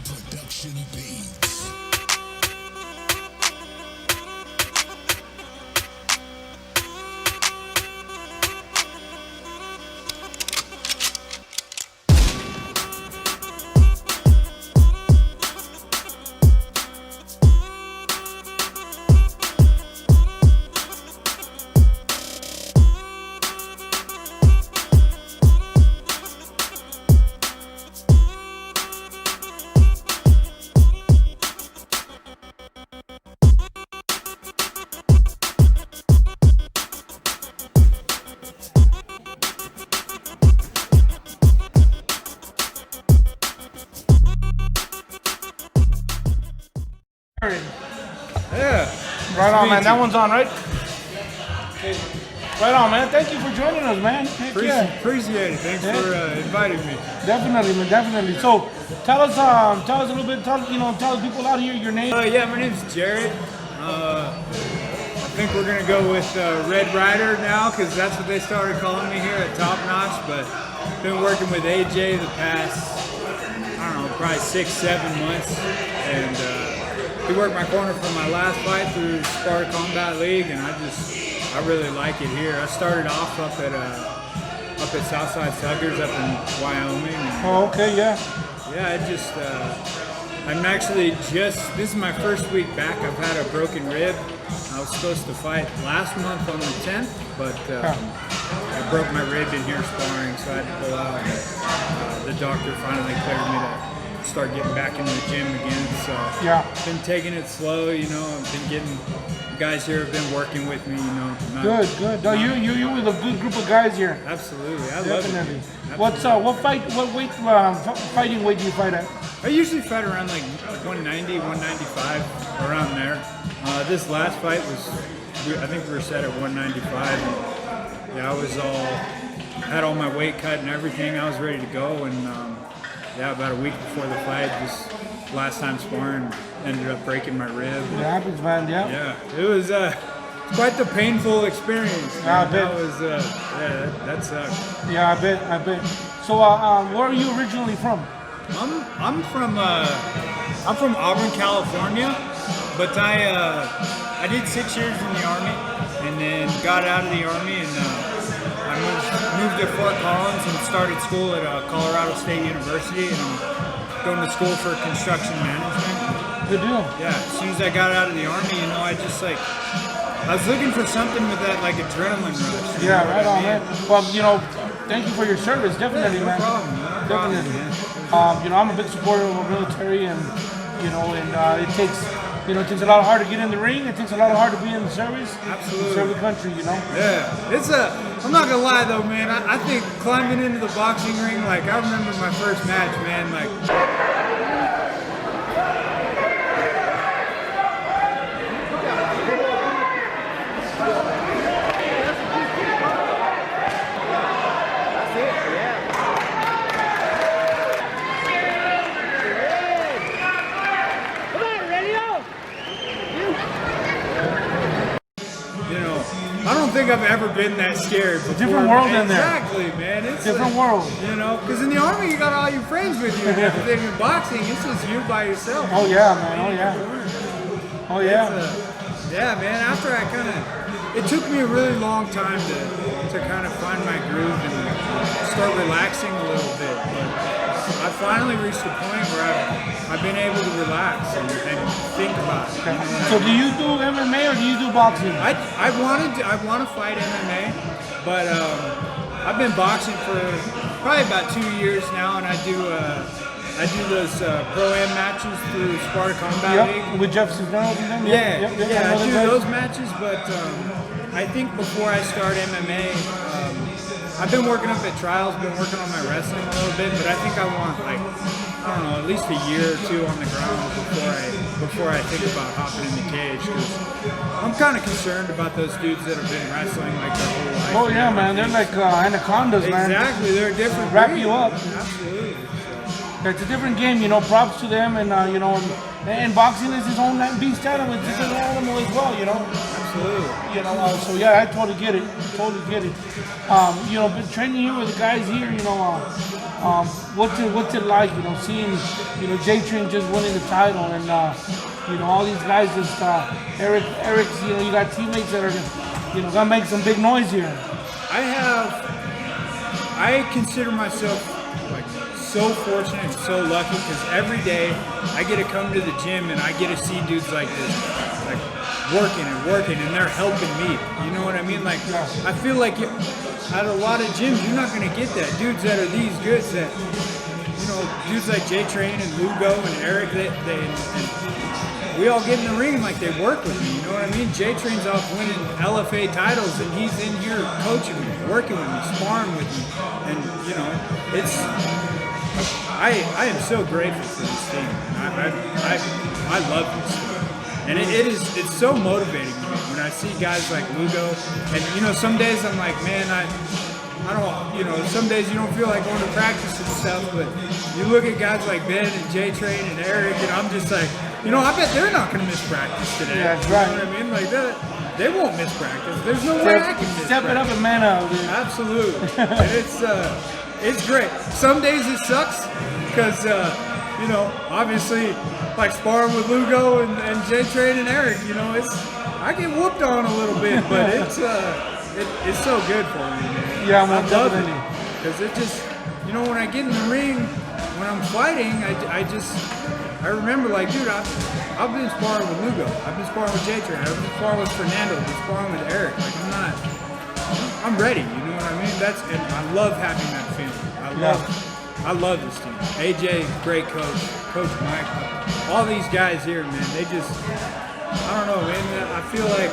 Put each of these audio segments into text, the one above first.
Production Beats. Yeah. Right on, man. That one's on, right? Okay. Right on, man. Thank you for joining us, man. Appreciate it. Thanks for inviting me. Definitely, man. Definitely. So, tell us a little bit. Tell the people out here your name. Yeah, my name's Jared. I think we're gonna go with Redrider now because that's what they started calling me here at Top Notch. But been working with AJ the past, I don't know, probably 6-7 months, and he worked my corner for my last fight through Sparta Combat League, and I really like it here. I started off up at Southside Suckers up in Wyoming. And, Oh, okay, yeah. yeah, I'm actually this is my first week back. I've had a broken rib. I was supposed to fight last month on the 10th, but I broke my rib in here sparring, so I had to pull out. The doctor finally cleared me to start getting back into the gym again. So Yeah. been taking it slow, I've been getting guys here have been working with me, Good. No, you with a good group of guys here. Absolutely, I love Definitely. it. What weight fighting weight do you fight at? I usually fight around like 190, 195, around there. This last fight I think we were set at 195. And, yeah, had all my weight cut and everything. I was ready to go, and about a week before the fight, just last time sparring, ended up breaking my rib. It happens, man. Yeah. Yeah, it was quite the painful experience. Yeah, I bet. That was that sucked. Yeah, I bet. So, where are you originally from? I'm from Auburn, California, but I did 6 years in the Army, and then got out of the Army, and I moved to Fort Collins and started school at Colorado State University, and I'm going to school for construction management. Good deal. Yeah, as soon as I got out of the Army, I was looking for something with that adrenaline rush. Yeah, right on, man. Well, thank you for your service, definitely, No man. problem, man. Definitely. I'm a big supporter of the military, and it takes a lot of heart to get in the ring. It takes a lot of heart to be in the service. Absolutely. Serve the country, Yeah, I'm not gonna lie though, man. I think climbing into the boxing ring, I remember my first match, man. I don't think I've ever been that scared before. Different world in there. Exactly, man. It's Different world. because in the Army you got all your friends with you and everything. In boxing, it's just you by yourself. Oh yeah, man. Oh yeah. Yeah, man. After it took me a really long time to kind of find my groove and start relaxing a little bit. But I finally reached a point where I've been able to relax and think about it. So do you do MMA or do you do boxing? I want to fight MMA, but I've been boxing for probably about 2 years now, and I do those pro-am matches through Sparta Combat League. With Jeff Cisneros and them? Yeah, I do those matches, but I think before I start MMA, I've been working up at trials, been working on my wrestling a little bit, but I think I want at least a year or two on the ground before I think about hopping in the cage. Cause I'm kind of concerned about those dudes that have been wrestling their whole life. Oh yeah, man, they're like anacondas, man. Exactly, they're a different Wrap breed. you up. Absolutely. It's a different game, props to them, and and boxing is its own beast animal. It's an animal as well, Absolutely. So yeah, I totally get it. Been training here with the guys here, What's it like, seeing, J-Train just winning the title and, all these guys just, Eric's, you got teammates that are, gonna make some big noise here. I consider myself like so fortunate and so lucky because every day I get to come to the gym and I get to see dudes like this, like working and they're helping me. You know what I mean? Like I feel like at a lot of gyms you're not gonna get that. Dudes that are these good, that dudes like J-Train and Lugo and Eric, and we all get in the ring and like they work with me. You know what I mean? J-Train's off winning LFA titles and he's in here coaching me, working with me, sparring with me, and it's. I am so grateful for this team. I love this team. And it's so motivating to me when I see guys like Lugo. And some days I'm like, man, I don't, some days you don't feel like going to practice and stuff, but you look at guys like Ben and J-Train and Eric, and I'm just like, I bet they're not going to miss practice today. Yeah, that's right. You know what I mean? Like that, they won't miss practice. There's no way I can miss Step it up and man up, dude. Absolutely. And it's great. Some days it sucks because, obviously, like sparring with Lugo and J-Train and Eric, I get whooped on a little bit, but it's so good for me, man. Yeah, I love it because it just, when I get in the ring, when I'm fighting, I remember like, dude, I've been sparring with Lugo, I've been sparring with J-Train, I've been sparring with Fernando, I've been sparring with Eric. Like I'm ready. You know what I mean? And I love having that feeling. I love this team. AJ, great coach. Coach Mike, all these guys here, man. They just, I don't know, man. I feel like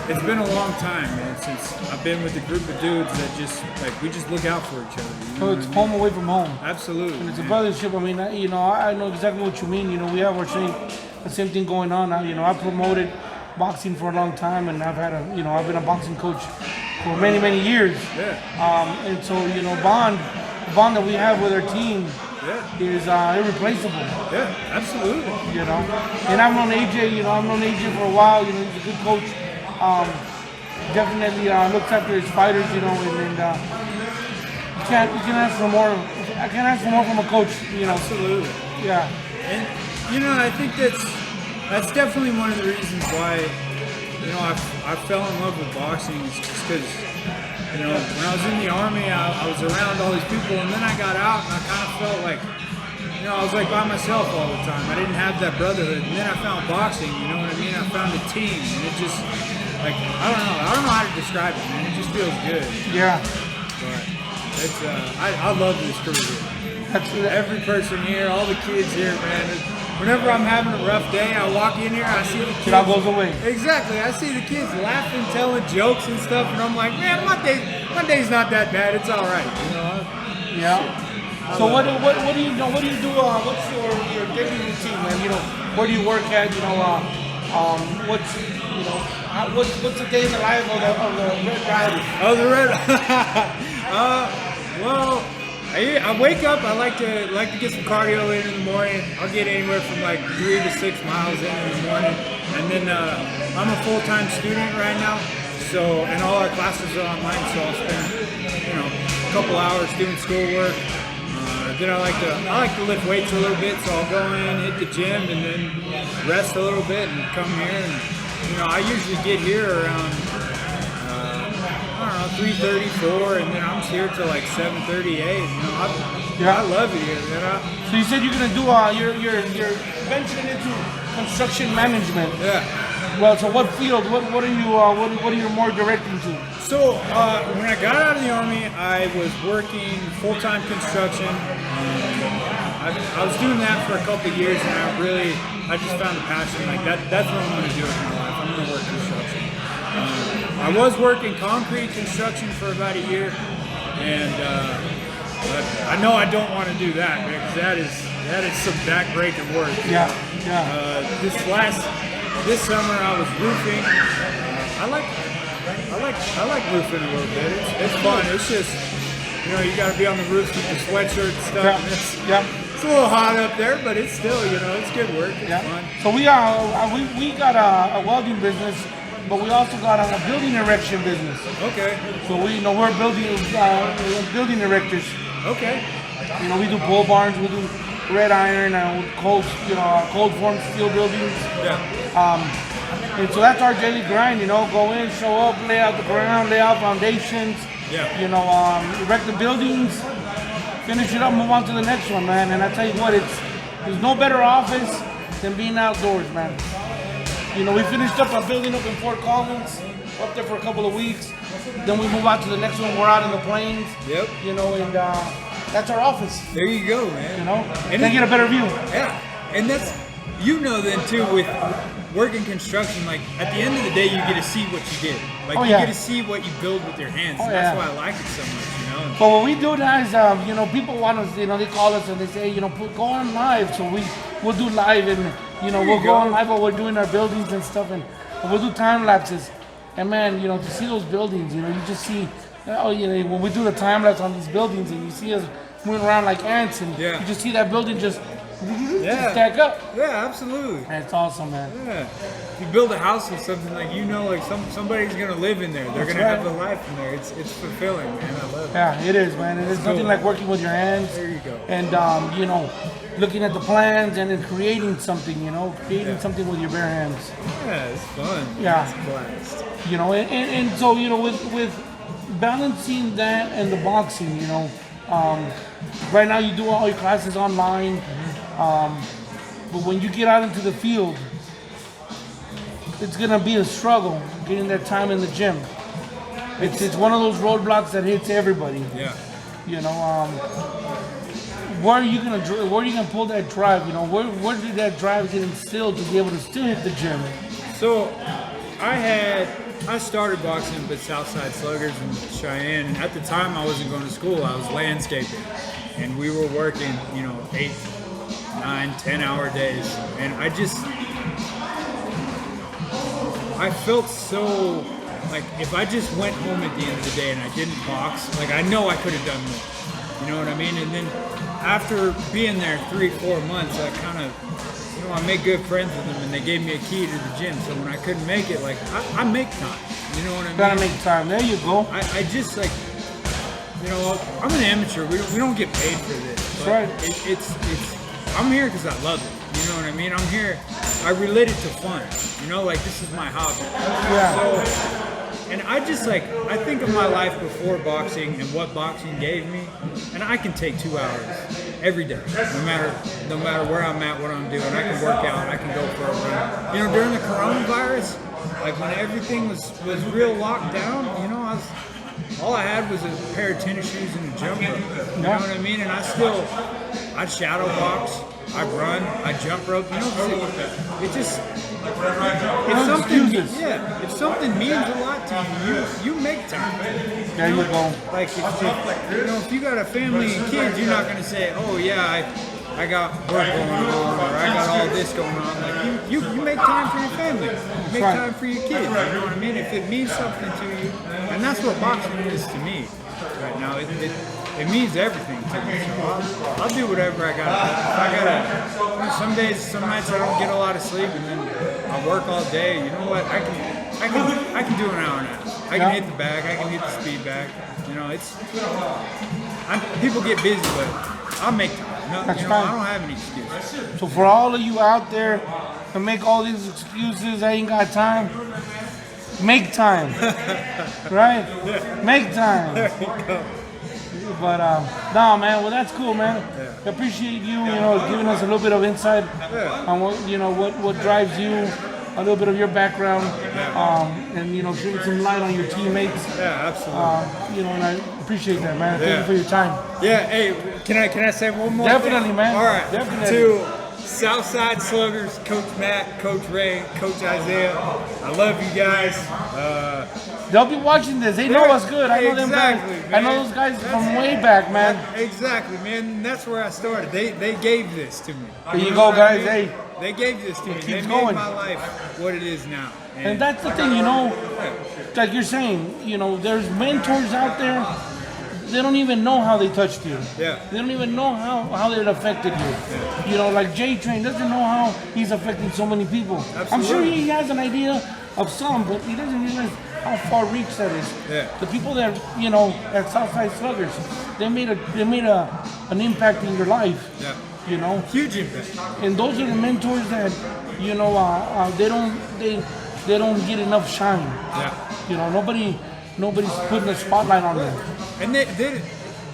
it's been a long time, man, since I've been with a group of dudes that just we just look out for each other. So it's home away from home. Absolutely. And it's a brothership. I mean, I know exactly what you mean. We have the same thing going on. I promoted boxing for a long time, and I've been a boxing coach for many, many years. Yeah. And so, the bond that we have with our team is irreplaceable. Yeah, absolutely. And I've known AJ, for a while. He's a good coach. Definitely looks after his fighters, and you can't ask for more. I can't ask for more from a coach, Absolutely. Yeah. And I think that's definitely one of the reasons why I fell in love with boxing, is just because when I was in the Army, I was around all these people, and then I got out and I kind of felt like I was like by myself all the time. I didn't have that brotherhood, and then I found boxing. You know what I mean? I found a team, and it just I don't know how to describe it, man. It just feels good. Yeah. But it's I love this crew here. Every person here, all the kids here, man. Whenever I'm having a rough day, I walk in here, I see the kids. It all goes away. Exactly. I see the kids laughing, telling jokes and stuff, and I'm like, man, my day's not that bad. It's all right. Yeah. So what do you do? What's your daily routine, man? Where do you work at? What's the day in the life of the Redrider? Oh, the Red. Well, I wake up. I like to get some cardio in the morning. I'll get anywhere from like 3 to 6 miles in the morning, and then I'm a full-time student right now. So, and all our classes are online. So I'll spend a couple hours doing schoolwork. Then I like to lift weights a little bit. So I'll go in, hit the gym, and then rest a little bit, and come here. And I usually get here around 3:34, and then I'm here till like 7:38. I love it here, man. So you said you're gonna do you're venturing into construction management. Yeah. Well, so what field? What are you more directing to? So when I got out of the Army, I was working full-time construction. I was doing that for a couple of years, and I just found a passion. Like that's what I'm going to do in my life. I'm going to work construction. I was working concrete construction for about a year, and but I know I don't want to do that, because that is some back-breaking work. Yeah. This summer I was roofing. I like roofing a little bit. It's fun. It's just you got to be on the roof with the sweatshirt and stuff. Yeah. It's a little hot up there, but it's still it's good work. It's fun. So we got a welding business, but we also got a building erection business. Okay. So we're building erectors. Okay. You know, we do pole barns, we do red iron, and cold form steel buildings. Yeah. And so that's our daily grind. You know, go in, show up, lay out the ground, lay out foundations. Yeah. You know, erect the buildings, finish it up, move on to the next one, man. And I tell you what, there's no better office than being outdoors, man. You know, we finished up our building up in Fort Collins, up there for a couple of weeks. Then we move out to the next one. We're out in the plains. Yep. You know, and that's our office. There you go, man. You know, And they get a better view. Yeah, and that's, you know, then too, with working construction, like at the end of the day, you get to see what you did. Like you get to see what you build with your hands. And that's why I like it so much, you know. But what we do now is, you know, people want us, you know, they call us and they say, you know, go on live. So we'll do live, and you know, we'll go on live while we're doing our buildings and stuff, and we'll do time lapses. And man, you know, to see those buildings, you know, you just see, you know, when we do the time lapse on these buildings, and you see us moving around like ants, and you just see that building just stack up. Yeah, absolutely. And it's awesome, man. Yeah. If you build a house or something, like, you know, like somebody's gonna live in there. They're gonna have a life in there. It's fulfilling, man. I love it. Yeah, it is, man. And it's nothing like working with your hands. There you go. And you know, looking at the plans and then creating something. You know, creating something with your bare hands. Yeah, it's fun. Yeah. It's a blast. You know, and so, you know, with balancing that and the boxing, you know, right now you do all your classes online, but when you get out into the field, it's gonna be a struggle getting that time in the gym. It's one of those roadblocks that hits everybody. Yeah. You know, where are you gonna pull that drive? You know, where did that drive get instilled to be able to still hit the gym? So I started boxing with Southside Sluggers in Cheyenne, and at the time I wasn't going to school. I was landscaping, and we were working, you know, 8, 9, 10-hour days, and I felt so like if I just went home at the end of the day and I didn't box, like I know I could have done more. You know what I mean? And then after being there 3-4 months, I kind of, you know, I made good friends with them, and they gave me a key to the gym. So when I couldn't make it, like I make time. You know what I mean? Gotta make time. There you go. I just like, you know, I'm an amateur. We don't get paid for this. That's right. It's I'm here because I love it. You know what I mean? I'm here. I relate it to fun. You know, like this is my hobby. Yeah. So, and I just like, I think of my life before boxing and what boxing gave me, and I can take 2 hours every day, no matter where I'm at, what I'm doing. I can work out. I can go for a run. You know, during the coronavirus, like when everything was real locked down, you know, all I had was a pair of tennis shoes and a jump rope. You know what I mean? And I'd shadow box, I'd run, I'd jump rope. You know, it just, if something means a lot to you, you make time. There you go. Like, if you got a family and kids, you're not gonna say, oh yeah, I got work going on, or I got all this going on. Like you make time for your family, you make time for your kids. You know what I mean? If it means something to you, and that's what boxing is to me right now. It means everything to me. So I'll do whatever I got. If I gotta, some nights I don't get a lot of sleep, and then I work all day. You know what? I can do an hour and a half. I can hit the bag. I can hit the speed bag. You know, people get busy, but I'll make time. No, That's you know, fine. I don't have any excuses. So for all of you out there that make all these excuses, I ain't got time. Make time, right? Make time. There you go. But no, man. Well, that's cool, man. I appreciate you, you know, giving us a little bit of insight on what drives you, a little bit of your background, and you know, shedding some light on your teammates. Yeah, absolutely. You know, and I appreciate that, man. Thank you for your time. Yeah. Hey, can I say one more? Definitely, thing? man. All right. Definitely. To Southside Sluggers, Coach Matt, Coach Ray, Coach Isaiah, I love you guys. They'll be watching this. They know us good. I know them guys. Man. I know those guys from way back, man. Exactly, man. That's where I started. They gave this to me. There you go, guys. Hey. They gave this to me. They made going. my life what it is now. And that's the thing, you know, like you're saying, you know, there's mentors out there, they don't even know how they touched you. Yeah. They don't even know how it affected you. Yeah. You know, like J-Train doesn't know how he's affecting so many people. Absolutely. I'm sure he has an idea, of some, but he doesn't realize how far reach that is. Yeah. The people that at Southside Sluggers, they made an impact in your life. Yeah. Huge impact. And those are the mentors that they don't get enough shine. Yeah. Nobody's putting a spotlight on them. And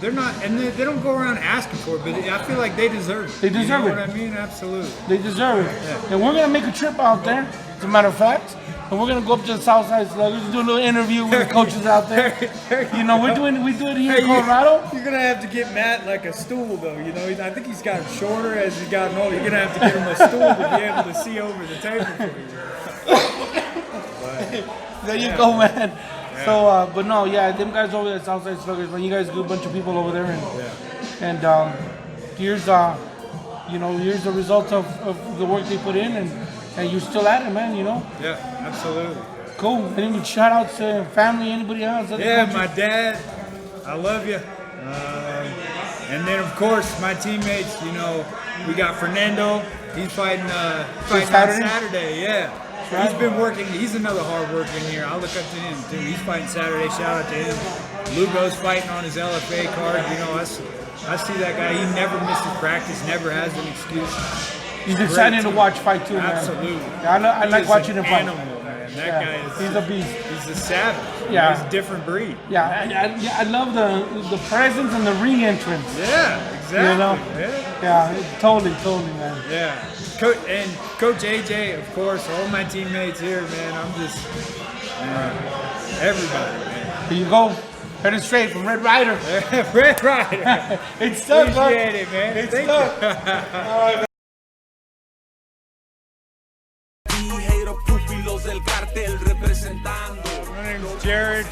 they're not, and they don't go around asking for it, but I feel like they deserve it. They deserve it. You know what I mean? Absolutely. They deserve it. Yeah. And we're gonna make a trip out there, as a matter of fact. And we're gonna go up to the Southside Sluggers, do a little interview with the coaches out there. We do it here in Colorado. You're gonna have to get Matt like a stool though. I think he's gotten shorter as he's gotten older. You're gonna have to get him a stool to be able to see over the table for you. There you go, man. Yeah. So, but no, them guys over there at Southside Sluggers, man, you guys do a bunch of people over there, and here's the results of the work they put in, and you're still at it, man. Yeah, absolutely. Cool. Any shout outs to family, anybody else? Yeah, my dad, I love you. And then of course my teammates. We got Fernando. He's fighting on Saturday. Yeah. He's been working. He's another hard worker in here. I look up to him too. He's fighting Saturday. Shout out to him. Lugo's fighting on his LFA card. I see that guy. He never misses practice. Never has an excuse. He's exciting to watch fight too, man. Absolutely. I like watching him fight. Animal, man. That guy is. He's a beast. He's a savage. Yeah. He's a different breed. Yeah. I love the presence and the ring entrance. Yeah. Exactly. Yeah. Totally, man. Yeah. Coach AJ, of course, all my teammates here, man. I'm just, everybody, man. Here you go. Heard it straight from Redrider. Redrider. It's stuck, bro. Appreciate it, man. It's Thank stuck. you. All right, man. My name is Jared.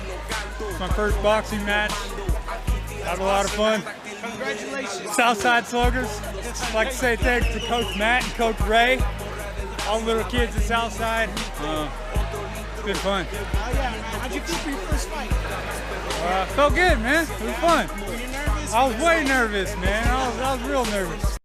It's my first boxing match. Had a lot of fun. Congratulations. Southside Sluggers. I'd like to say thanks to Coach Matt and Coach Ray. All the little kids at Southside. It's been fun. Oh yeah. How'd you feel for your first fight? Felt good, man. It was fun. Were you nervous? I was way nervous, man. I was real nervous.